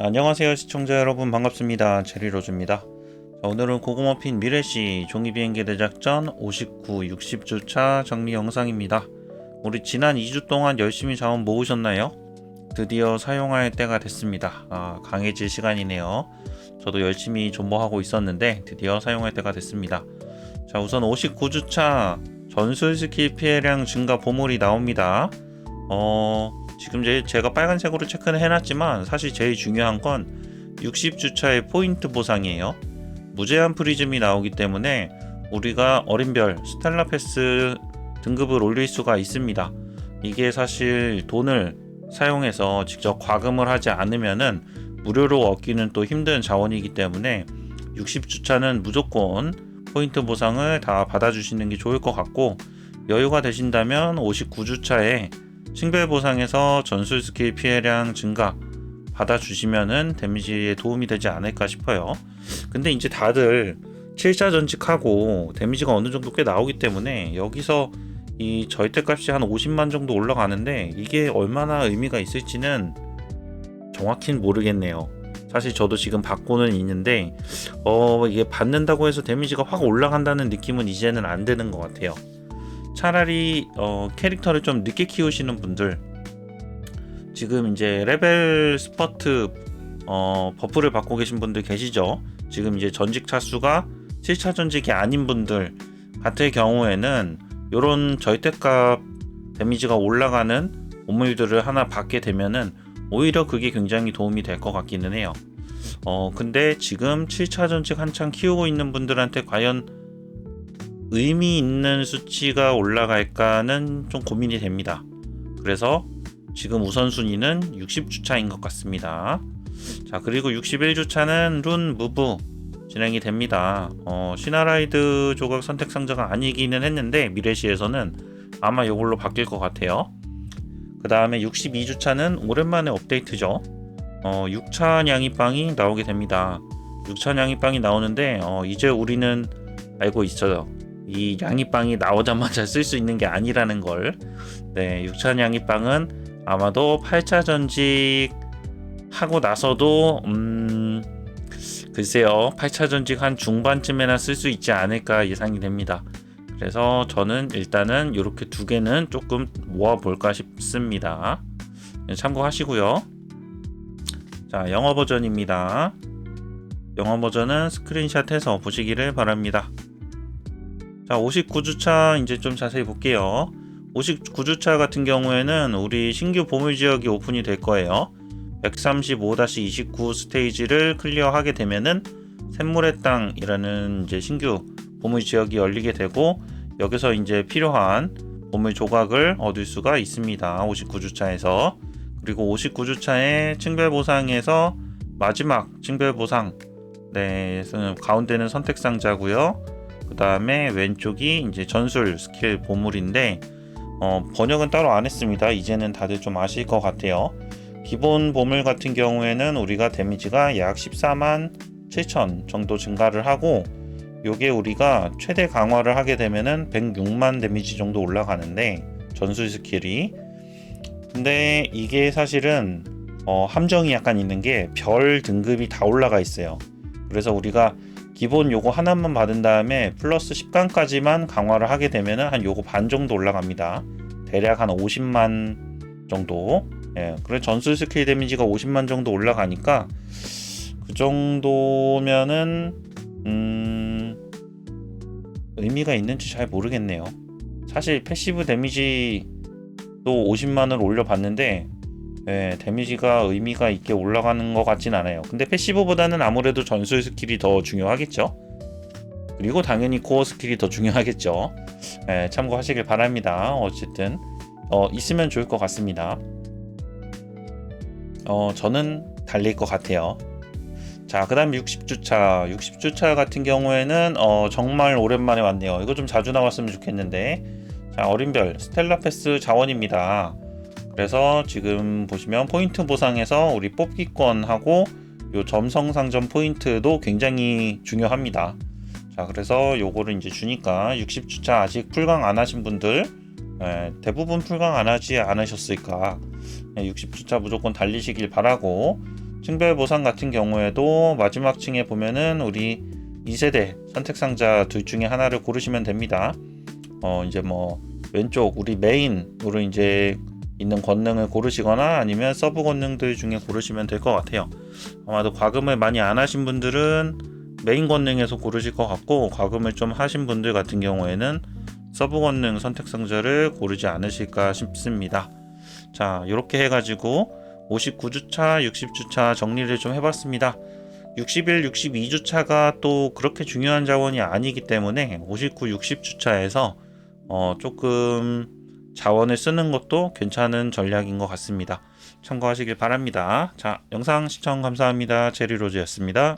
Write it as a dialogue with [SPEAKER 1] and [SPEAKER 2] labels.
[SPEAKER 1] 안녕하세요 시청자 여러분, 반갑습니다. 제리로즈입니다. 오늘은 고구마핀 미래시 종이비행기 대작전 59, 60주차 정리 영상입니다. 우리 지난 2주 동안 열심히 자원 모으셨나요? 드디어 사용할 때가 됐습니다. 강해질 시간이네요. 저도 열심히 존버하고 있었는데 드디어 사용할 때가 됐습니다. 자, 우선 59주차 전술 스킬 피해량 증가 보물이 나옵니다. 지금 제가 빨간색으로 체크는 해놨지만 사실 제일 중요한 건 60주차의 포인트 보상이에요. 무제한 프리즘이 나오기 때문에 우리가 어린별 스텔라 패스 등급을 올릴 수가 있습니다. 이게 사실 돈을 사용해서 직접 과금을 하지 않으면은 무료로 얻기는 또 힘든 자원이기 때문에 60주차는 무조건 포인트 보상을 다 받아주시는 게 좋을 것 같고, 여유가 되신다면 59주차에 층별 보상에서 전술 스킬 피해량 증가 받아주시면은 데미지에 도움이 되지 않을까 싶어요. 근데 이제 다들 7자 전직하고 데미지가 어느 정도 꽤 나오기 때문에 여기서 이 절대값이 한 50만 정도 올라가는데 이게 얼마나 의미가 있을지는 정확히는 모르겠네요. 사실 저도 지금 받고는 있는데 이게 받는다고 해서 데미지가 확 올라간다는 느낌은 이제는 안 드는 것 같아요. 차라리 캐릭터를 좀 늦게 키우시는 분들, 지금 이제 레벨 스퍼트 버프를 받고 계신 분들 계시죠. 지금 이제 전직 차수가 7차 전직이 아닌 분들 같은 경우에는 요런 절대값 데미지가 올라가는 보물들을 하나 받게 되면은 오히려 그게 굉장히 도움이 될 것 같기는 해요. 근데 지금 7차 전직 한창 키우고 있는 분들한테 과연 의미 있는 수치가 올라갈까는 좀 고민이 됩니다. 그래서 지금 우선순위는 60주차인 것 같습니다. 자, 그리고 61주차는 룬 무브 진행이 됩니다. 시나라이드 조각 선택 상자가 아니기는 했는데 미래시에서는 아마 이걸로 바뀔 것 같아요. 그 다음에 62주차는 오랜만에 업데이트죠. 6차 양이빵이 나오게 됩니다. 6차 양이빵이 나오는데 이제 우리는 알고 있어요. 이 양이빵이 나오자마자 쓸 수 있는 게 아니라는 걸. 네, 6차 양이빵은 아마도 8차 전직 하고 나서도 글쎄요, 8차 전직 한 중반쯤에나 쓸 수 있지 않을까 예상이 됩니다. 그래서 저는 일단은 이렇게 두 개는 조금 모아볼까 싶습니다. 참고하시고요. 자, 영어 버전입니다. 영어 버전은 스크린샷해서 보시기를 바랍니다. 자, 59주차 이제 좀 자세히 볼게요. 59주차 같은 경우에는 우리 신규 보물 지역이 오픈이 될 거예요. 135-29 스테이지를 클리어하게 되면은 샘물의 땅이라는 이제 신규 보물 지역이 열리게 되고, 여기서 이제 필요한 보물 조각을 얻을 수가 있습니다. 59주차에서. 그리고 59주차의 층별 보상에서 마지막 층별 보상, 네, 가운데는 선택 상자고요. 그 다음에 왼쪽이 이제 전술 스킬 보물인데 번역은 따로 안 했습니다. 이제는 다들 좀 아실 것 같아요. 기본 보물 같은 경우에는 우리가 데미지가 약 14만 7천 정도 증가를 하고, 요게 우리가 최대 강화를 하게 되면은 106만 데미지 정도 올라가는데 전술 스킬이, 근데 이게 사실은 함정이 약간 있는 게 별 등급이 다 올라가 있어요. 그래서 우리가 기본 요거 하나만 받은 다음에 플러스 10강까지만 강화를 하게 되면은 한 요거 반 정도 올라갑니다. 대략 한 50만 정도. 예, 그래 전술 스킬 데미지가 50만 정도 올라가니까 그 정도면은 의미가 있는지 잘 모르겠네요. 사실 패시브 데미지도 50만을 올려봤는데 데미지가 의미가 있게 올라가는 것 같진 않아요. 근데 패시브보다는 아무래도 전술 스킬이 더 중요하겠죠. 그리고 당연히 코어 스킬이 더 중요하겠죠. 참고하시길 바랍니다. 어쨌든 있으면 좋을 것 같습니다. 저는 달릴 것 같아요. 자, 그 다음 60주차. 60주차 같은 경우에는 정말 오랜만에 왔네요. 이거 좀 자주 나왔으면 좋겠는데. 자, 어린별 스텔라 패스 자원입니다. 그래서 지금 보시면 포인트 보상에서 우리 뽑기권하고 요 점성 상점 포인트도 굉장히 중요합니다. 자, 그래서 요거를 이제 주니까 60주차 아직 풀강 안 하신 분들, 대부분 풀강 안 하지 않으셨을까, 60주차 무조건 달리시길 바라고, 층별 보상 같은 경우에도 마지막 층에 보면은 우리 2세대 선택상자 둘 중에 하나를 고르시면 됩니다. 이제 뭐 왼쪽 우리 메인으로 이제 있는 권능을 고르시거나 아니면 서브 권능들 중에 고르시면 될 것 같아요. 아마도 과금을 많이 안 하신 분들은 메인 권능에서 고르실 것 같고, 과금을 좀 하신 분들 같은 경우에는 서브 권능 선택상자를 고르지 않으실까 싶습니다. 자, 이렇게 해가지고 59주차, 60주차 정리를 좀 해봤습니다. 61, 62주차가 또 그렇게 중요한 자원이 아니기 때문에 59, 60주차에서 조금 자원을 쓰는 것도 괜찮은 전략인 것 같습니다. 참고하시길 바랍니다. 자, 영상 시청 감사합니다. 제리로즈였습니다.